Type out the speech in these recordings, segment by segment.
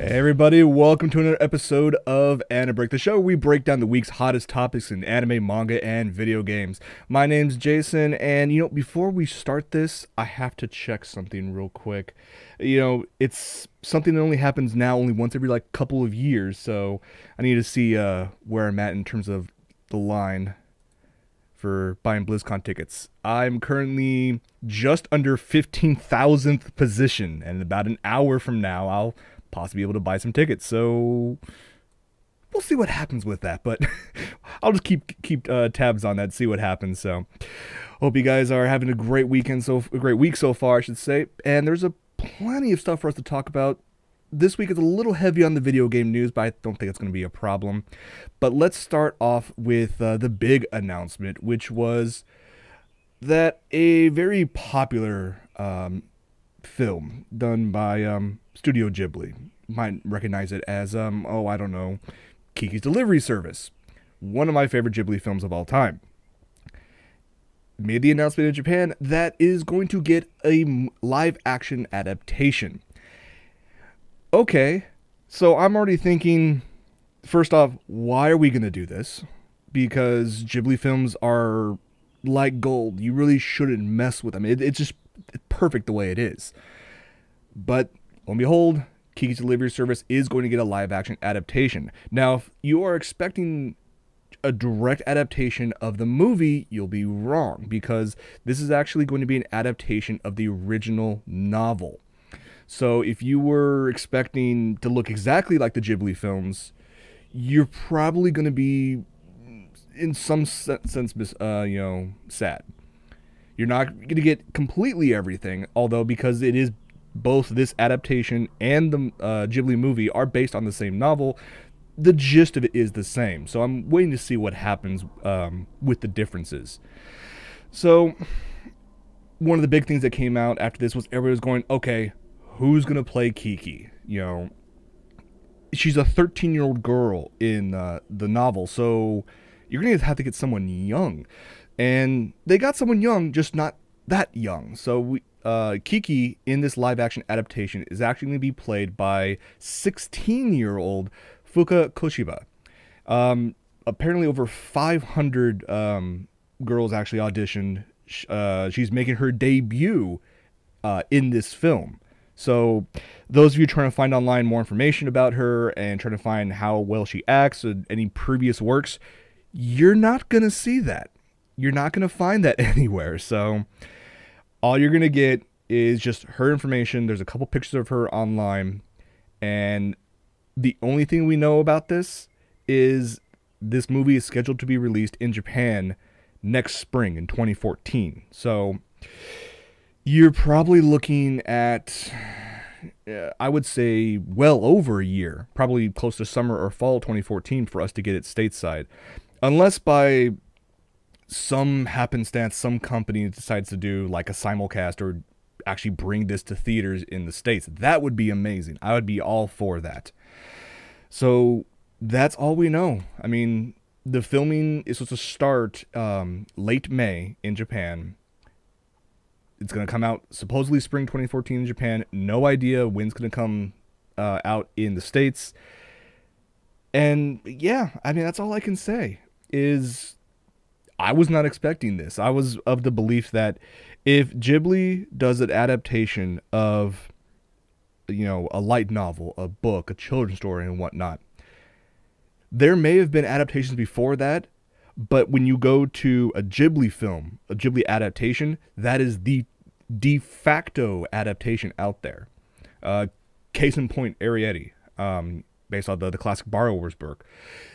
Hey everybody, welcome to another episode of AniBreak, the show where we break down the week's hottest topics in anime, manga, and video games. My name's Jason, and before we start this, I have to check something real quick. It's something that only happens now only once every couple of years, so I need to see where I'm at in terms of the line for buying BlizzCon tickets. I'm currently just under 15,000th position, and about an hour from now, I'll possibly be able to buy some tickets. So we'll see what happens with that, but I'll just keep tabs on that, see what happens. So hope you guys are having a great weekend, a great week so far, I should say. And there's plenty of stuff for us to talk about. This week is a little heavy on the video game news, but I don't think it's going to be a problem. But let's start off with the big announcement, which was that a very popular film done by Studio Ghibli, you might recognize it as I don't know, Kiki's Delivery Service, one of my favorite Ghibli films of all time, made the announcement in Japan that is going to get a live action adaptation. Okay, so I'm already thinking, first off, why are we going to do this? Because Ghibli films are like gold. You really shouldn't mess with them. It's just perfect the way it is. But, lo and behold, Kiki's Delivery Service is going to get a live-action adaptation. Now, if you are expecting a direct adaptation of the movie, you'll be wrong, because this is actually going to be an adaptation of the original novel. So if you were expecting to look exactly like the Ghibli films, you're probably going to be, in some sense, sad. You're not going to get completely everything, although because it is both this adaptation and the Ghibli movie are based on the same novel, the gist of it is the same. So I'm waiting to see what happens with the differences. So one of the big things that came out after this was everybody was going, okay, who's going to play Kiki? She's a 13-year-old girl in the novel, so you're going to have to get someone young. And they got someone young, just not that young. So Kiki in this live-action adaptation is actually going to be played by 16-year-old Fuka Koshiba. Apparently over 500 girls actually auditioned. She's making her debut in this film. So those of you trying to find online more information about her and trying to find how well she acts or any previous works, you're not going to see that. You're not going to find that anywhere. So all you're going to get is just her information. There's a couple pictures of her online. And the only thing we know about this is this movie is scheduled to be released in Japan next spring in 2014. So you're probably looking at, I would say, well over a year, probably close to summer or fall 2014 for us to get it stateside. Unless by some happenstance, some company decides to do like a simulcast or actually bring this to theaters in the States. That would be amazing. I would be all for that. So that's all we know. I mean, the filming is supposed to start late May in Japan. It's going to come out supposedly spring 2014 in Japan. No idea when it's going to come out in the States. And yeah, I mean, that's all I can say is I was not expecting this. I was of the belief that if Ghibli does an adaptation of, a light novel, a book, a children's story, and whatnot, there may have been adaptations before that, but when you go to a Ghibli film, a Ghibli adaptation, that is the de facto adaptation out there. Case in point, Arrietty, based on the classic Borrower's book.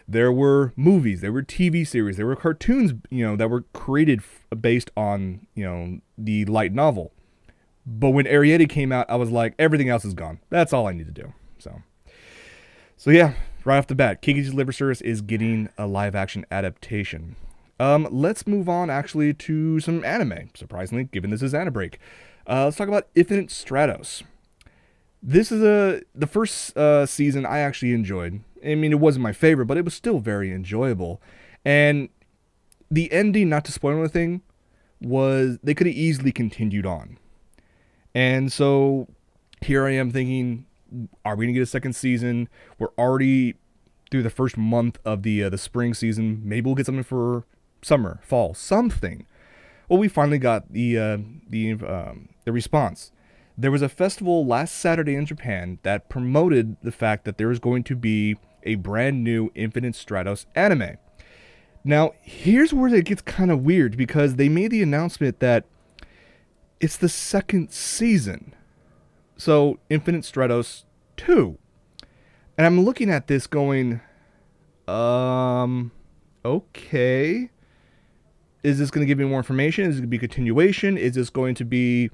There were movies, there were TV series, there were cartoons, that were created based on, the light novel. But when Arrietty came out, I was like, everything else is gone. That's all I need to do. So yeah, right off the bat, Kiki's Delivery Service is getting a live-action adaptation. Let's move on, actually, to some anime, surprisingly, given this is AniBreak. Let's talk about Infinite Stratos. This is the first season I actually enjoyed. I mean, it wasn't my favorite, but it was still very enjoyable. And the ending, not to spoil anything, was they could have easily continued on. And so here I am thinking, Are we going to get a second season? We're already through the first month of the spring season. Maybe we'll get something for summer, fall, something. Well, we finally got the response. There was a festival last Saturday in Japan that promoted the fact that there was going to be a brand new Infinite Stratos anime. Now, here's where it gets kind of weird, because they made the announcement that it's the second season. So, Infinite Stratos 2. And I'm looking at this going, okay. Is this going to give me more information? Is it going to be a continuation? Is this going to be,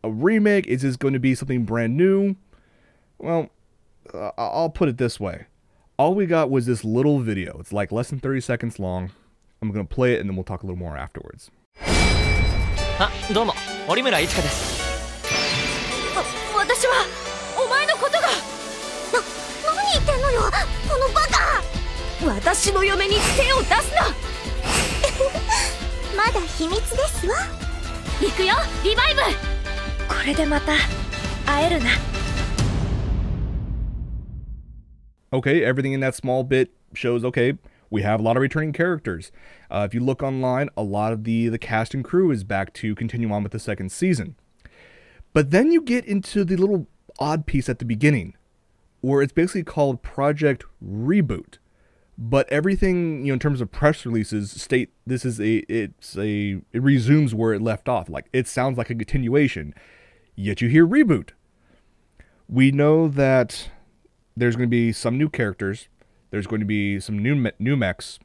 a remake? Is this going to be something brand new? Well, I'll put it this way. All we got was this little video. It's like less than 30 seconds long. I'm going to play it and then we'll talk a little more afterwards. どうも、折村一花です。私はお前のことが。何言ってんのよ、このバカ。私の嫁に手を出すな。まだ秘密ですわ。行くよ、リバイブ。これでまた会えるな。Okay, everything in that small bit shows, okay, we have a lot of returning characters. If you look online, a lot of the cast and crew is back to continue on with the second season. But then you get into the little odd piece at the beginning, where it's basically called Project Reboot. But everything, in terms of press releases state this is it resumes where it left off. Like, it sounds like a continuation, yet you hear reboot. We know that there's going to be some new characters, there's going to be some new mechs,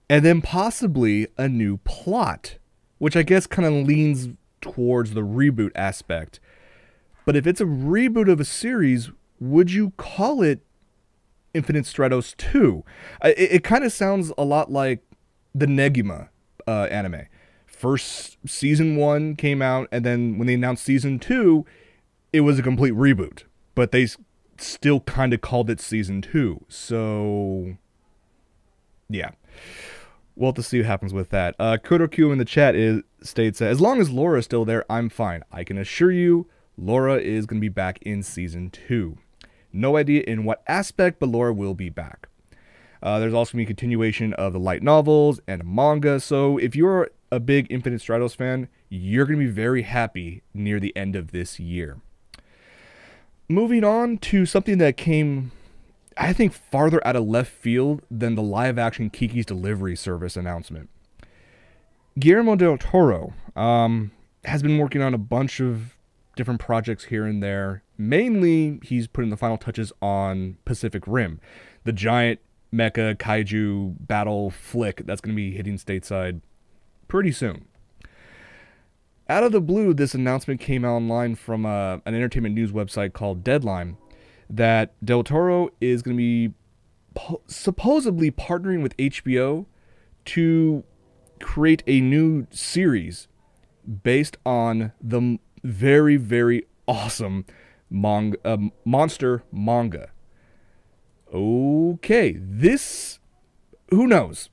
and then possibly a new plot, which I guess kind of leans towards the reboot aspect. But if it's a reboot of a series, would you call it Infinite Stratos 2? It kind of sounds a lot like the Negima anime. First, season 1 came out, and then when they announced season 2, it was a complete reboot. But they still kind of called it season 2. So, yeah. We'll have to see what happens with that. Kodokyu in the chat states, as long as Laura is still there, I'm fine. I can assure you, Laura is going to be back in season 2. No idea in what aspect, but Laura will be back. There's also going to be a continuation of the light novels and manga. So if you're a big Infinite Stratos fan, you're going to be very happy near the end of this year. Moving on to something that came, I think, farther out of left field than the live-action Kiki's Delivery Service announcement. Guillermo del Toro has been working on a bunch of different projects here and there. Mainly, he's putting the final touches on Pacific Rim, the giant mecha kaiju battle flick that's going to be hitting stateside pretty soon. Out of the blue, this announcement came online from an entertainment news website called Deadline, that Del Toro is going to be supposedly partnering with HBO to create a new series based on the very, very awesome monster manga. Okay, this, who knows?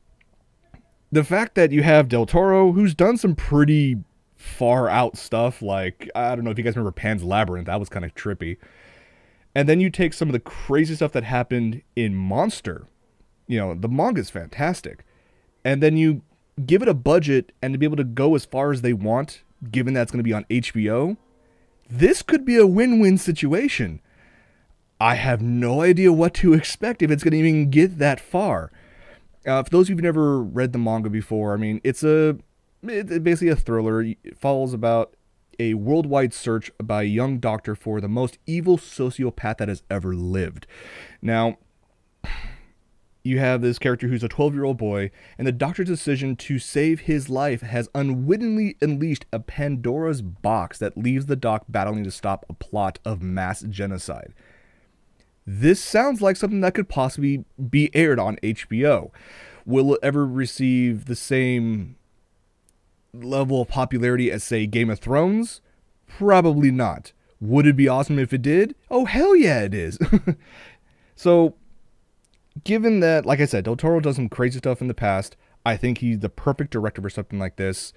The fact that you have Del Toro, who's done some pretty far out stuff, like, I don't know if you guys remember Pan's Labyrinth, that was kind of trippy. And then you take some of the crazy stuff that happened in Monster. The manga's fantastic. And then you give it a budget and to be able to go as far as they want, given that it's going to be on HBO, this could be a win-win situation. I have no idea what to expect if it's going to even get that far. For those of you who've never read the manga before, I mean, it's basically a thriller. It follows about a worldwide search by a young doctor for the most evil sociopath that has ever lived. Now, you have this character who's a 12-year-old boy, and the doctor's decision to save his life has unwittingly unleashed a Pandora's box that leaves the doc battling to stop a plot of mass genocide. This sounds like something that could possibly be aired on HBO. Will it ever receive the same level of popularity as, say, Game of Thrones? Probably not. Would it be awesome if it did? Oh, hell yeah, it is. So, given that, like I said, Del Toro does some crazy stuff in the past, I think he's the perfect director for something like this.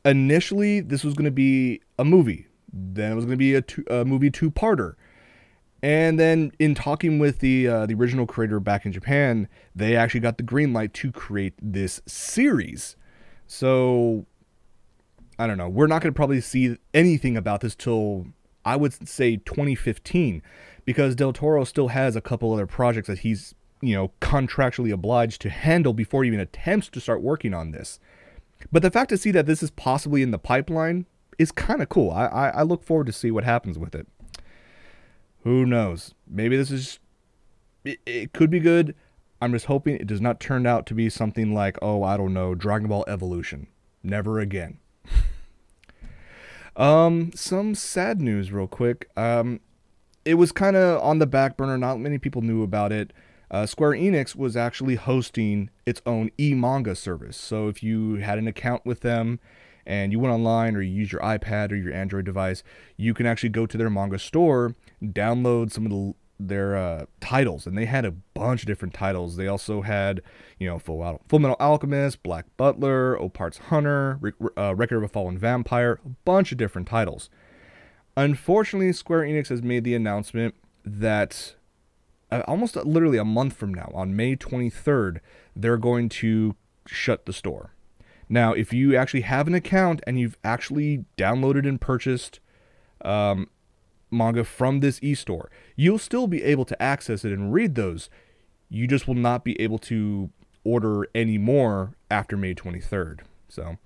Initially, this was going to be a movie. Then it was going to be a movie two-parter. And then in talking with the original creator back in Japan, they actually got the green light to create this series. So, I don't know. We're not going to probably see anything about this till, I would say, 2015. Because Del Toro still has a couple other projects that he's, contractually obliged to handle before he even attempts to start working on this. But the fact to see that this is possibly in the pipeline is kind of cool. I look forward to see what happens with it. Who knows? Maybe this is... It could be good. I'm just hoping it does not turn out to be something like, oh, I don't know, Dragon Ball Evolution. Never again. Some sad news real quick. It was kind of on the back burner. Not many people knew about it. Square Enix was actually hosting its own e-manga service. So if you had an account with them and you went online or you used your iPad or your Android device, you can actually go to their manga store, download some of their titles. And they had a bunch of different titles. They also had, Full Metal Alchemist, Black Butler, Opart's Hunter, Record of a Fallen Vampire, a bunch of different titles. Unfortunately, Square Enix has made the announcement that almost literally a month from now, on May 23rd, they're going to shut the store. Now, if you actually have an account and you've actually downloaded and purchased manga from this e-store, you'll still be able to access it and read those. You just will not be able to order any more after May 23rd. So,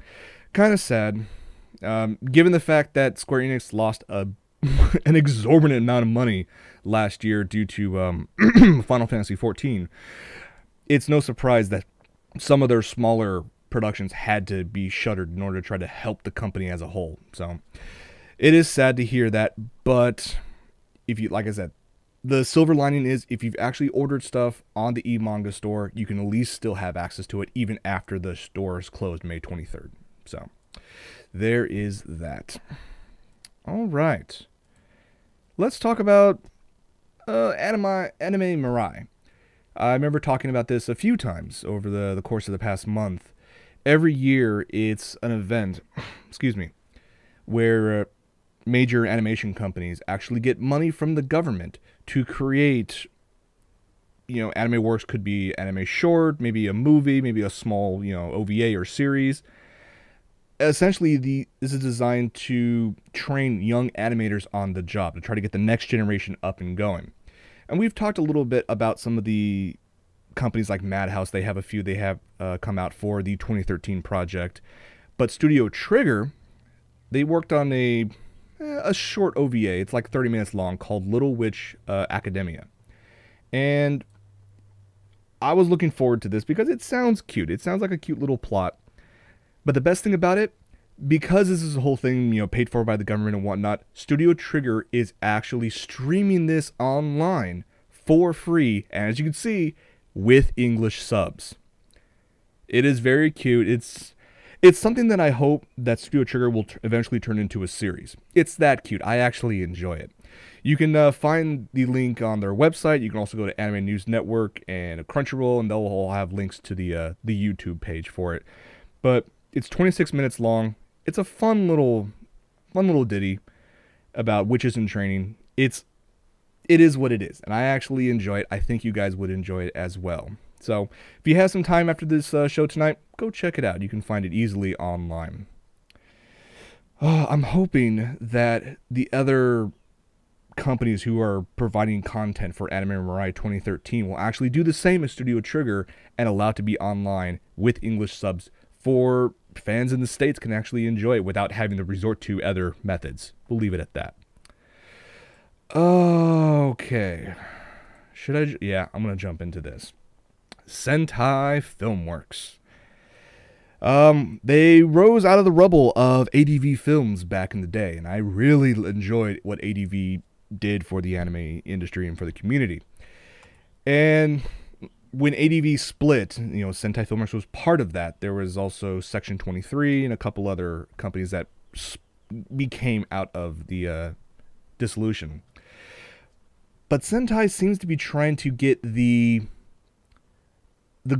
kind of sad. Given the fact that Square Enix lost an exorbitant amount of money last year due to Final Fantasy XIV, it's no surprise that some of their smaller productions had to be shuttered in order to try to help the company as a whole. So it is sad to hear that, but if you, like I said, the silver lining is if you've actually ordered stuff on the e-manga store, you can at least still have access to it even after the store is closed May 23rd. So there is that. All right. Let's talk about Anime Mirai. I remember talking about this a few times over the course of the past month. Every year, it's an event, where major animation companies actually get money from the government to create, anime works. Could be anime short, maybe a movie, maybe a small, OVA or series. Essentially, this is designed to train young animators on the job, to try to get the next generation up and going. And we've talked a little bit about some of the companies like Madhouse. They have a few they have come out for the 2013 project. But Studio Trigger, they worked on a short OVA. It's like 30 minutes long, called Little Witch Academia. And I was looking forward to this because it sounds cute. It sounds like a cute little plot. But the best thing about it, because this is a whole thing, paid for by the government and whatnot, Studio Trigger is actually streaming this online for free, and as you can see, with English subs. It is very cute. It's something that I hope that Studio Trigger will eventually turn into a series. It's that cute. I actually enjoy it. You can find the link on their website. You can also go to Anime News Network and Crunchyroll, and they'll all have links to the YouTube page for it. But it's 26 minutes long. It's a fun little ditty about witches in training. It is what it is, and I actually enjoy it. I think you guys would enjoy it as well. So if you have some time after this show tonight, go check it out. You can find it easily online. I'm hoping that the other companies who are providing content for Anime Mirai 2013 will actually do the same as Studio Trigger and allow it to be online with English subs for fans in the States can actually enjoy it without having to resort to other methods. We'll leave it at that. Okay. Yeah, I'm going to jump into this. Sentai Filmworks. They rose out of the rubble of ADV Films back in the day, and I really enjoyed what ADV did for the anime industry and for the community. And when ADV split, Sentai Filmworks was part of that. There was also Section 23 and a couple other companies that became out of the dissolution. But Sentai seems to be trying to get the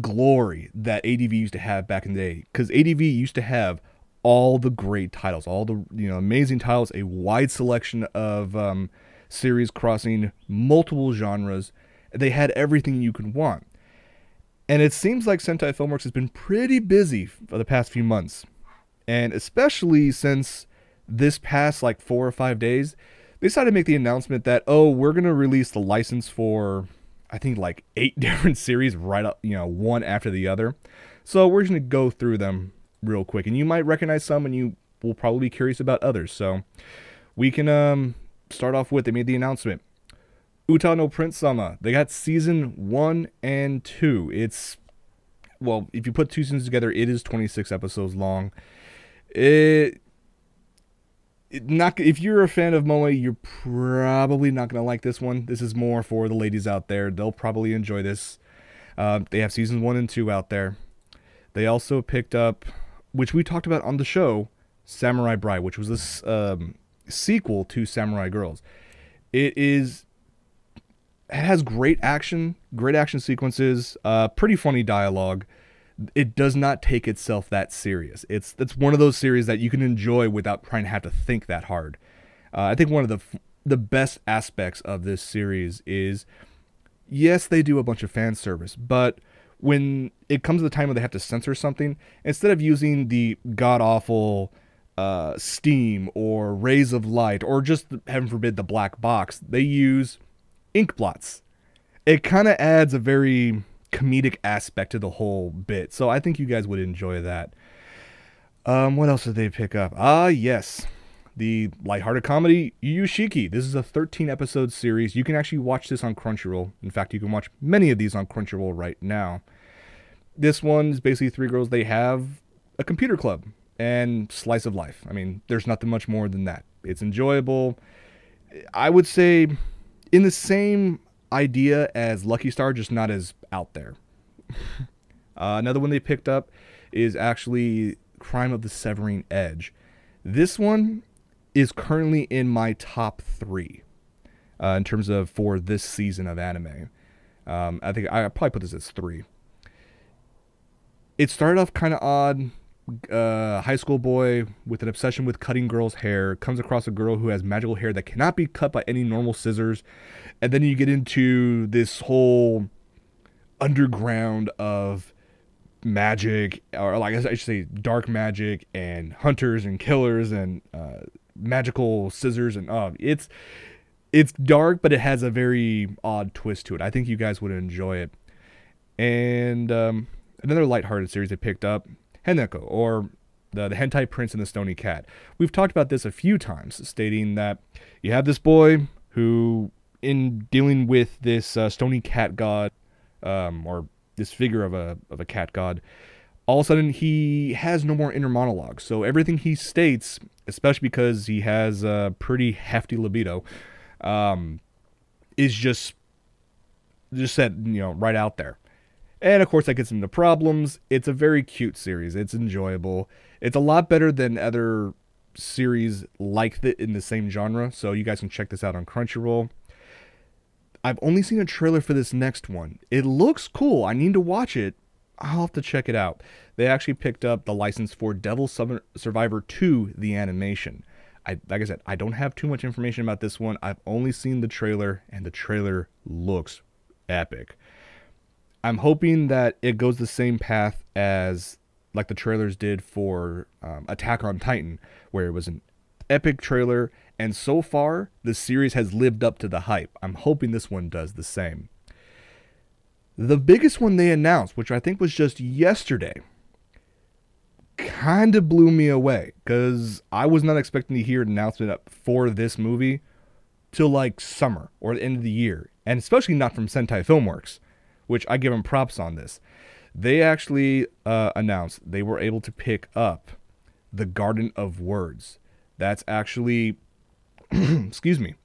glory that ADV used to have back in the day. Because ADV used to have all the great titles, all the amazing titles, a wide selection of series crossing multiple genres. They had everything you could want. And it seems like Sentai Filmworks has been pretty busy for the past few months. And especially since this past like 4 or 5 days, they decided to make the announcement that, oh, we're going to release the license for, I think, like 8 different series right up, one after the other. So we're just going to go through them real quick. And you might recognize some, and you will probably be curious about others. So we can start off with, they made the announcement. Uta no Prince Sama. They got season 1 and 2. It's, well, if you put 2 seasons together, it is 26 episodes long. If you're a fan of Moe, you're probably not going to like this one. This is more for the ladies out there. They'll probably enjoy this. They have seasons 1 and 2 out there. They also picked up, which we talked about on the show, Samurai Bride, which was this sequel to Samurai Girls. It has great action sequences, pretty funny dialogue. It does not take itself that serious. It's one of those series that you can enjoy without trying to have to think that hard. I think one of the best aspects of this series is, yes, they do a bunch of fan service, but when it comes to the time when they have to censor something, instead of using the god-awful steam or rays of light or just, heaven forbid, the black box, they use ink blots. It kind of adds a very comedic aspect to the whole bit, so I think you guys would enjoy that. What else did they pick up? Yes, the lighthearted comedy Yu Yu Shiki. This is a 13-episode series. You can actually watch this on Crunchyroll. In fact, you can watch many of these on Crunchyroll right now. This one is basically 3 girls. They have a computer club and slice of life. I mean, there's nothing much more than that. It's enjoyable. I would say in the same idea as Lucky Star, just not as out there. Another one they picked up is actually Crime of the Severing Edge. This one is currently in my top 3 in terms of for this season of anime. I think I probably put this as 3. It started off kind of odd. High school boy with an obsession with cutting girls' hair comes across a girl who has magical hair that cannot be cut by any normal scissors, and then you get into this whole underground of magic, or like I should say dark magic, and hunters and killers and magical scissors, and it's dark, but it has a very odd twist to it. I think you guys would enjoy it. And another lighthearted series they picked up, Heneko, or the Hentai Prince and the Stony Cat. We've talked about this a few times, stating that you have this boy who, in dealing with this Stony Cat god, or this figure of a cat god, all of a sudden he has no more inner monologue. So everything he states, especially because he has a pretty hefty libido, is just said, right out there. And of course that gets into problems. It's a very cute series. It's enjoyable. It's a lot better than other series like that in the same genre. So you guys can check this out on Crunchyroll. I've only seen a trailer for this next one. It looks cool. I need to watch it. I'll have to check it out. They actually picked up the license for Devil Survivor 2, the animation. Like I said, I don't have too much information about this one. I've only seen the trailer, and the trailer looks epic. I'm hoping that it goes the same path as like the trailers did for Attack on Titan, where it was an epic trailer, and so far the series has lived up to the hype. I'm hoping this one does the same. The biggest one they announced, which I think was just yesterday, kind of blew me away, because I was not expecting to hear an announcement for this movie till like summer or the end of the year, and especially not from Sentai Filmworks, which I give them props on this. They actually announced they were able to pick up The Garden of Words. That's actually, excuse me,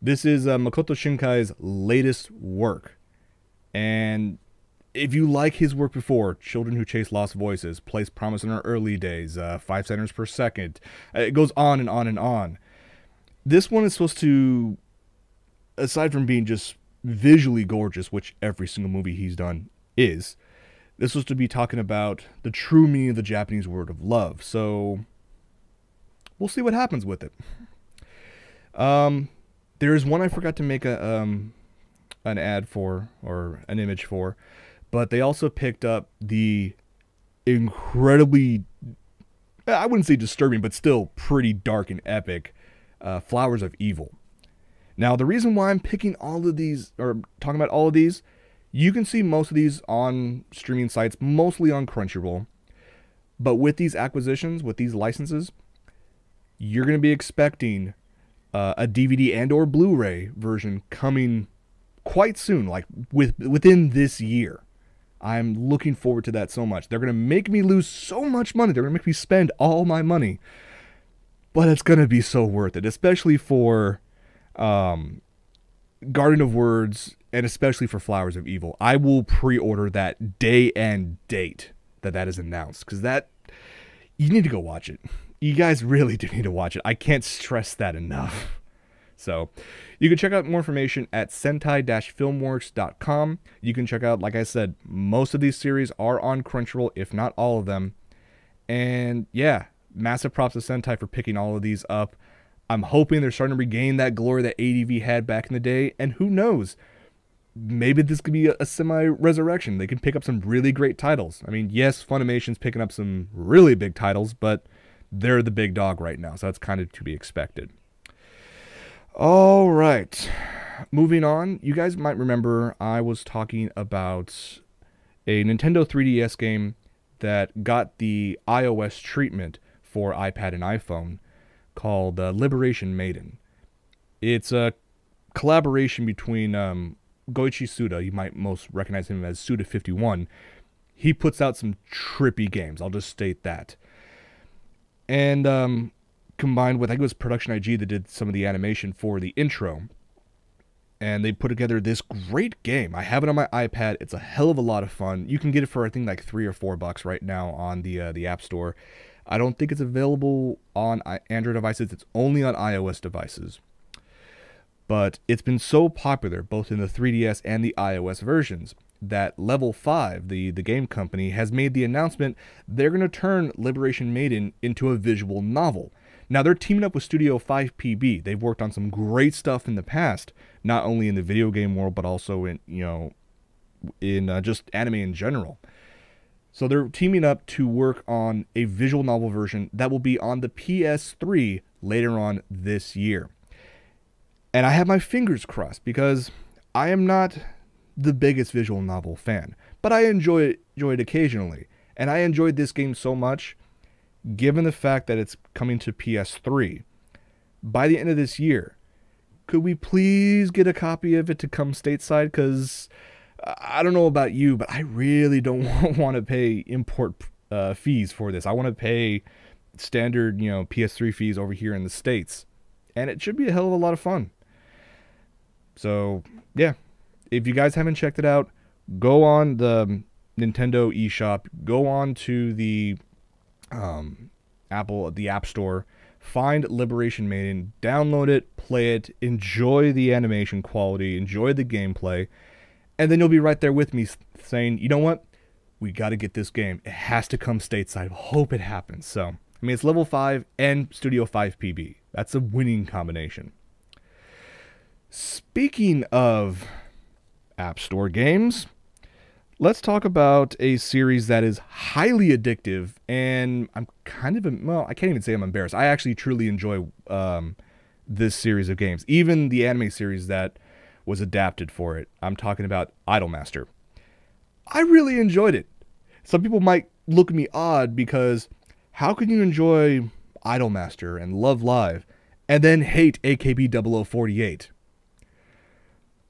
this is Makoto Shinkai's latest work. And if you like his work before, Children Who Chase Lost Voices, Place Promise in Our Early Days, 5 centers per second, it goes on and on and on. This one is supposed to, aside from being just visually gorgeous, which every single movie he's done is, This was to be talking about the true meaning of the Japanese word of love. So we'll see what happens with it. There is one I forgot to make an ad for, or an image for, but they also picked up the incredibly, I wouldn't say disturbing, but still pretty dark and epic, Flowers of Evil. Now, the reason why I'm picking all of these, or talking about all of these, you can see most of these on streaming sites, mostly on Crunchyroll. But with these acquisitions, with these licenses, you're going to be expecting a DVD and or Blu-ray version coming quite soon, like within this year. I'm looking forward to that so much. They're going to make me lose so much money. They're going to make me spend all my money. But it's going to be so worth it, especially for Garden of Words, and especially for Flowers of Evil. I will pre-order that day and date that is announced, because that, you need to go watch it. You guys really do need to watch it. I can't stress that enough. So, you can check out more information at sentai-filmworks.com. You can check out, like I said, most of these series are on Crunchyroll, if not all of them. And yeah, massive props to Sentai for picking all of these up. I'm hoping they're starting to regain that glory that ADV had back in the day, and who knows, maybe this could be a semi-resurrection. They can pick up some really great titles. I mean, yes, Funimation's picking up some really big titles, but they're the big dog right now, so that's kind of to be expected. All right, moving on. You guys might remember I was talking about a Nintendo 3DS game that got the iOS treatment for iPad and iPhone called Liberation Maiden. It's a collaboration between Goichi Suda. You might most recognize him as Suda51. He puts out some trippy games, I'll just state that. And combined with, I think it was Production IG that did some of the animation for the intro. And they put together this great game. I have it on my iPad. It's a hell of a lot of fun. You can get it for, I think, like $3 or $4 right now on the App Store. I don't think it's available on Android devices. It's only on iOS devices. But it's been so popular, both in the 3DS and the iOS versions, that Level 5, the game company, has made the announcement they're going to turn Liberation Maiden into a visual novel. Now, they're teaming up with Studio 5PB. They've worked on some great stuff in the past, not only in the video game world, but also in, just anime in general. So they're teaming up to work on a visual novel version that will be on the PS3 later on this year. And I have my fingers crossed, because I am not the biggest visual novel fan, but I enjoy it occasionally. And I enjoyed this game so much, given the fact that it's coming to PS3 by the end of this year. Could we please get a copy of it to come stateside? Because I don't know about you, but I really don't want to pay import fees for this. I want to pay standard, PS3 fees over here in the States. And it should be a hell of a lot of fun. So, yeah. If you guys haven't checked it out, go on the Nintendo eShop. Go on to the the App Store. Find Liberation Maiden. Download it. Play it. Enjoy the animation quality. Enjoy the gameplay. And then you'll be right there with me saying, you know what? We got to get this game. It has to come stateside. Hope it happens. So, I mean, it's Level 5 and Studio 5PB. That's a winning combination. Speaking of App Store games, let's talk about a series that is highly addictive, and I'm kind of, I can't even say I'm embarrassed. I actually truly enjoy this series of games, even the anime series that was adapted for it. I'm talking about Idolmaster. I really enjoyed it. Some people might look at me odd, because how can you enjoy Idolmaster and Love Live and then hate AKB 0048?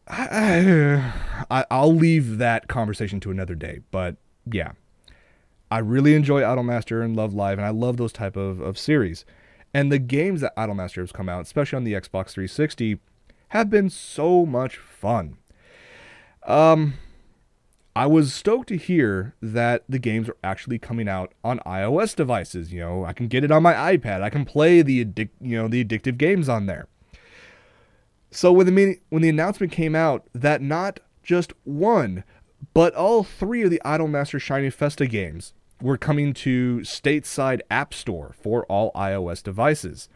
I'll leave that conversation to another day, but yeah, I really enjoy Idolmaster and Love Live, and I love those type of series. And the games that Idolmaster has come out, especially on the Xbox 360, have been so much fun. I was stoked to hear that the games are actually coming out on iOS devices. I can get it on my iPad. I can play the addictive games on there. So when the announcement came out that not just one, But all 3 of the Idolmaster Shiny Festa games were coming to stateside App Store for all iOS devices.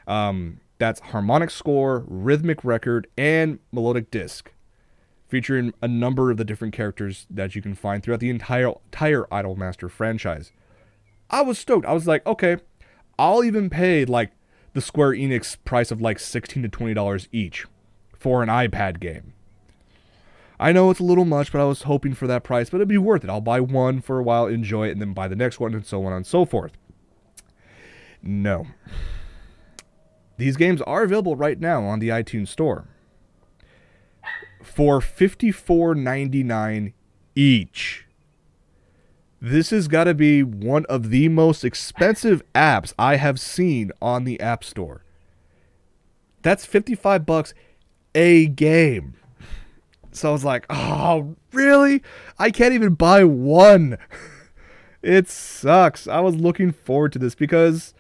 That's Harmonic Score, Rhythmic Record, and Melodic Disc, featuring a number of the different characters that you can find throughout the entire Idolmaster franchise. I was stoked. I was like, okay, I'll even pay like the Square Enix price of like $16 to $20 each for an iPad game. I know it's a little much, but I was hoping for that price, but it'd be worth it. I'll buy one for a while, enjoy it, and then buy the next one, and so on and so forth. No. These games are available right now on the iTunes Store for $54.99 each. This has got to be one of the most expensive apps I have seen on the App Store. That's $55 a game. So I was like, oh, really? I can't even buy one. It sucks. I was looking forward to this because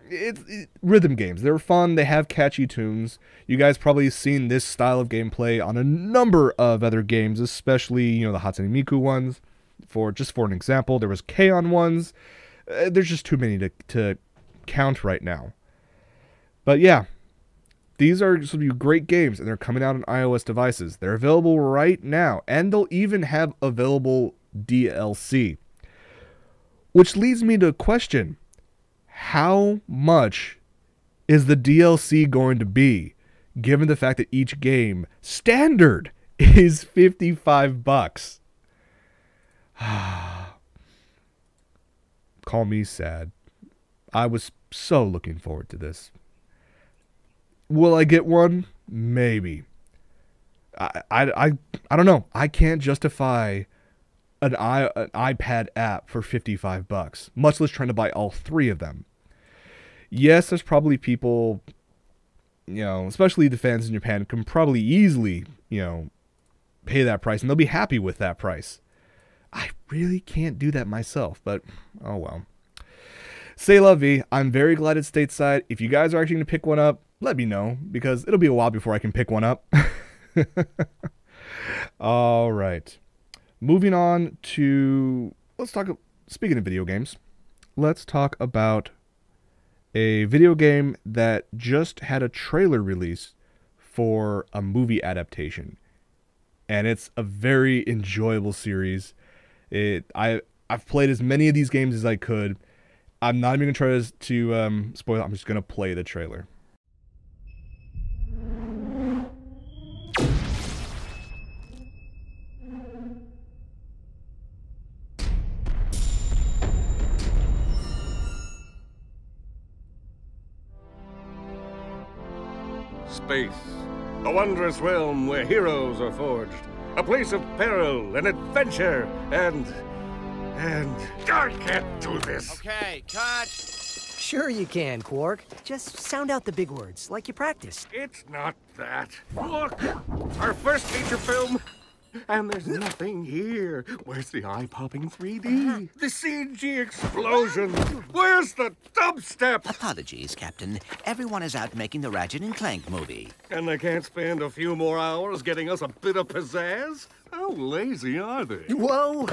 it's rhythm games. They're fun. They have catchy tunes. You guys probably seen this style of gameplay on a number of other games, especially, the Hatsune Miku ones. Just for an example, there was K-On! Ones. There's just too many to count right now. But yeah. These are some great games, and they're coming out on iOS devices. They're available right now, and they'll even have available DLC. Which leads me to a question. How much is the DLC going to be, given the fact that each game, standard, is $55? Call me sad. I was so looking forward to this. Will I get one? Maybe. I don't know. I can't justify an iPad app for $55, much less trying to buy all 3 of them. Yes, there's probably people, especially the fans in Japan, can probably easily, pay that price, and they'll be happy with that price. I really can't do that myself, but oh well. C'est la vie. I'm very glad it's stateside. If you guys are actually going to pick one up, let me know, because it'll be a while before I can pick one up. All right. Moving on to, speaking of video games, let's talk about a video game that just had a trailer release for a movie adaptation. And it's a very enjoyable series. I've played as many of these games as I could. I'm not even going to try to spoil it. I'm just going to play the trailer. Space, a wondrous realm where heroes are forged, a place of peril and adventure, and I can't do this. Okay, cut. Sure you can, Quark. Just sound out the big words, like you practiced. It's not that. Look, our first feature film, and there's nothing here. Where's the eye-popping 3D? The CG explosion? Where's the dubstep? Apologies, Captain. Everyone is out making the Ratchet and Clank movie. And they can't spend a few more hours getting us a bit of pizzazz? How lazy are they? Whoa,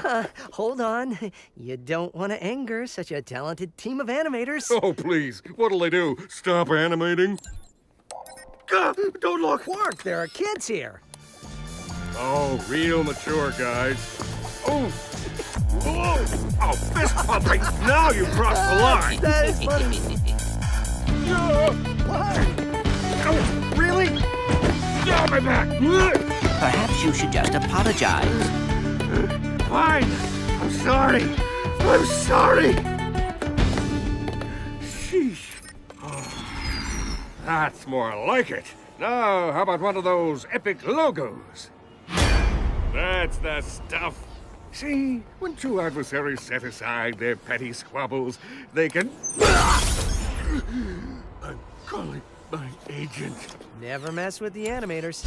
hold on. You don't want to anger such a talented team of animators. Oh, please. What'll they do? Stop animating? Don't look! Quark, there are kids here. Oh, real mature guys. Oh! Oh, fist pumping! Now you've crossed the line! That is funny. Oh, really? Oh, my back! Perhaps you should just apologize. Fine. I'm sorry. I'm sorry. Sheesh. Oh, that's more like it. Now, how about one of those epic logos? That's the stuff. See, when two adversaries set aside their petty squabbles, they can... I'm calling my agent. Never mess with the animators.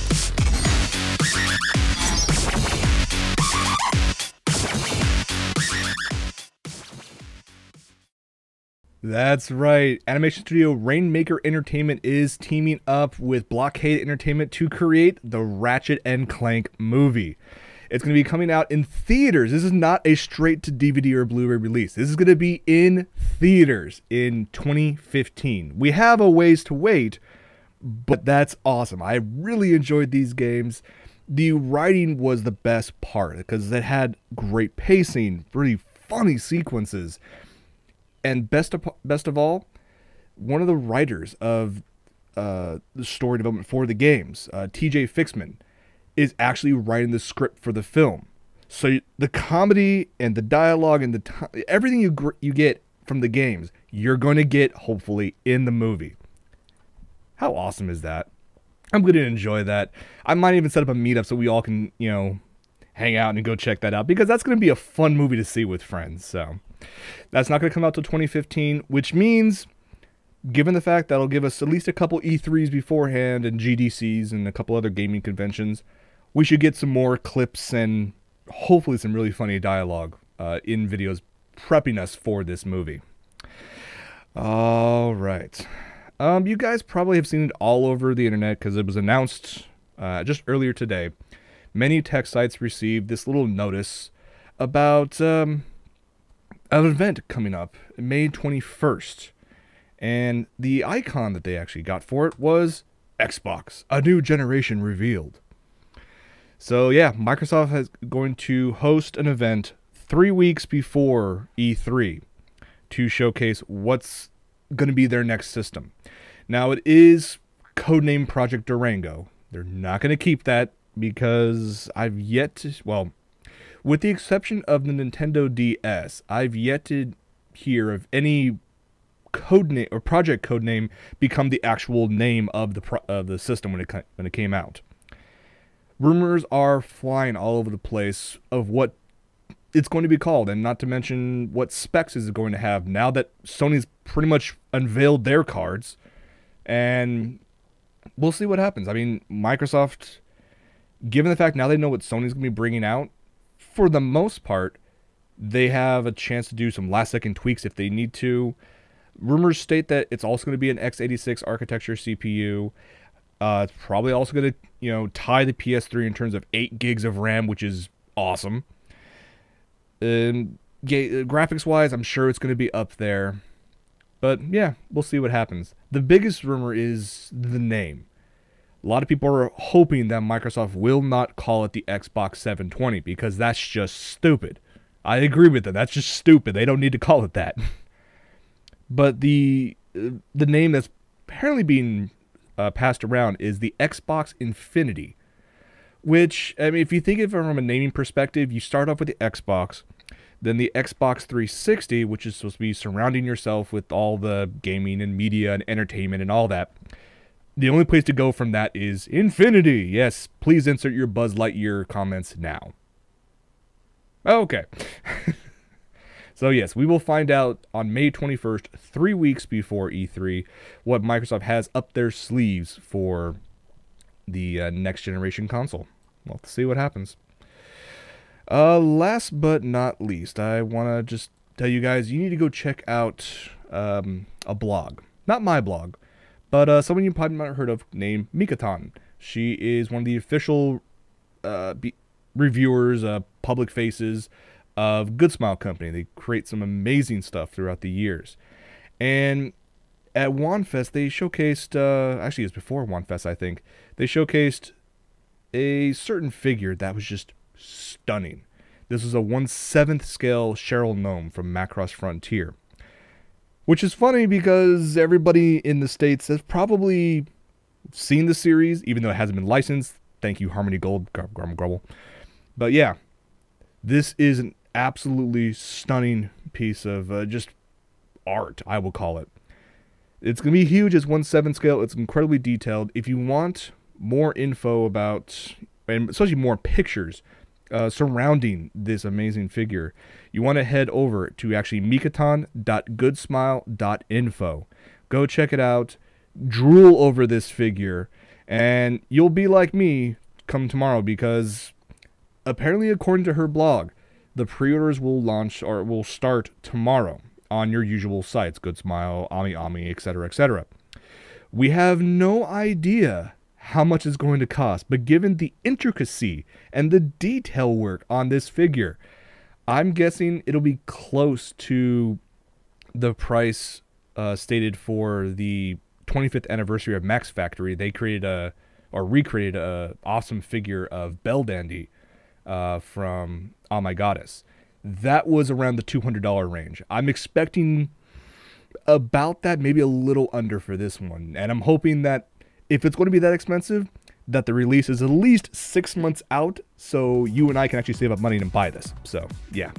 That's right. Animation studio Rainmaker Entertainment is teaming up with Blockade Entertainment to create the Ratchet and Clank movie. It's going to be coming out in theaters. This is not a straight to DVD or Blu-ray release. This is going to be in theaters in 2015. We have a ways to wait, but that's awesome. I really enjoyed these games. The writing was the best part because it had great pacing, really funny sequences, and best of all, one of the writers of the story development for the games, TJ Fixman, is actually writing the script for the film. So the comedy and the dialogue and everything you get from the games, you're going to get hopefully in the movie. How awesome is that? I'm going to enjoy that. I might even set up a meetup so we all can, hang out and go check that out, because that's going to be a fun movie to see with friends. So that's not going to come out till 2015, which means, given the fact that'll give us at least a couple E3s beforehand and GDCs and a couple other gaming conventions, we should get some more clips and hopefully some really funny dialogue in videos prepping us for this movie. All right. You guys probably have seen it all over the internet because it was announced just earlier today. Many tech sites received this little notice about an event coming up May 21st. And the icon that they actually got for it was Xbox, a new generation revealed. So yeah, Microsoft is going to host an event 3 weeks before E3 to showcase what's going to be their next system. Now, it is codenamed Project Durango. They're not going to keep that because I've yet to, well, with the exception of the Nintendo DS, I've yet to hear of any codename or project codename become the actual name of the system when it came out. Rumors are flying all over the place of what it's going to be called, and not to mention what specs is it going to have now that Sony's pretty much unveiled their cards, and we'll see what happens. I mean, Microsoft, given the fact now they know what Sony's going to be bringing out, for the most part, they have a chance to do some last-second tweaks if they need to. Rumors state that it's also going to be an x86 architecture CPU. It's probably also going to, tie the PS3 in terms of 8 gigs of RAM, which is awesome. Graphics-wise, I'm sure it's going to be up there. But yeah, we'll see what happens. The biggest rumor is the name. A lot of people are hoping that Microsoft will not call it the Xbox 720 because that's just stupid. I agree with them. That's just stupid. They don't need to call it that. But the name that's apparently being passed around is the Xbox Infinity, which, I mean, if you think of it from a naming perspective, you start off with the Xbox, then the Xbox 360, which is supposed to be surrounding yourself with all the gaming and media and entertainment and all that. The only place to go from that is Infinity. Yes, please insert your Buzz Lightyear comments now. Okay. So yes, we will find out on May 21st, 3 weeks before E3, what Microsoft has up their sleeves for the next generation console. We'll have to see what happens. Last but not least, I want to just tell you guys, you need to go check out a blog. Not my blog, but someone you probably might have heard of named Mikaton. She is one of the official reviewers, public faces of Good Smile Company. They create some amazing stuff throughout the years. And at WanFest, they showcased, actually it was before WanFest, I think, they showcased a certain figure that was just stunning. This was a 1/7 scale Cheryl Gnome from Macross Frontier. Which is funny because everybody in the States has probably seen the series, even though it hasn't been licensed. Thank you, Harmony Gold, grumble. But yeah, this is an absolutely stunning piece of just art, I will call it. It's going to be huge as 1/7 scale. It's incredibly detailed. If you want more info about, and especially more pictures surrounding this amazing figure, you want to head over to actually mikaton.goodsmile.info. Go check it out. Drool over this figure, and you'll be like me come tomorrow, because apparently, according to her blog, the pre-orders will launch or will start tomorrow on your usual sites, Good Smile, Ami, etc., etc. We have no idea how much it's going to cost, but given the intricacy and the detail work on this figure, I'm guessing it'll be close to the price stated for the 25th anniversary of Max Factory. They created recreated a awesome figure of Belle Dandy from Oh My Goddess. That was around the $200 range. I'm expecting about that, maybe a little under for this one. And I'm hoping that if it's going to be that expensive, that the release is at least 6 months out, so you and I can actually save up money and buy this. So, yeah.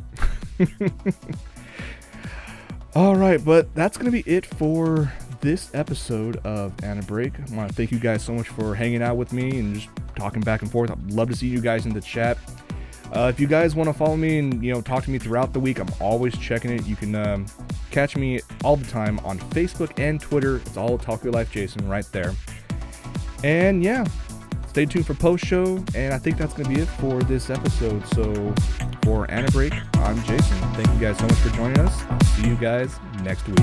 All right, but that's going to be it for this episode of AniBreak. I want to thank you guys so much for hanging out with me and just talking back and forth. I'd love to see you guys in the chat. If you guys want to follow me and talk to me throughout the week, I'm always checking it. You can catch me all the time on Facebook and Twitter. It's all OtakuLife Jason right there. And yeah, stay tuned for post-show, and I think that's going to be it for this episode. So for AniBreak, I'm Jason. Thank you guys so much for joining us. I'll see you guys next week.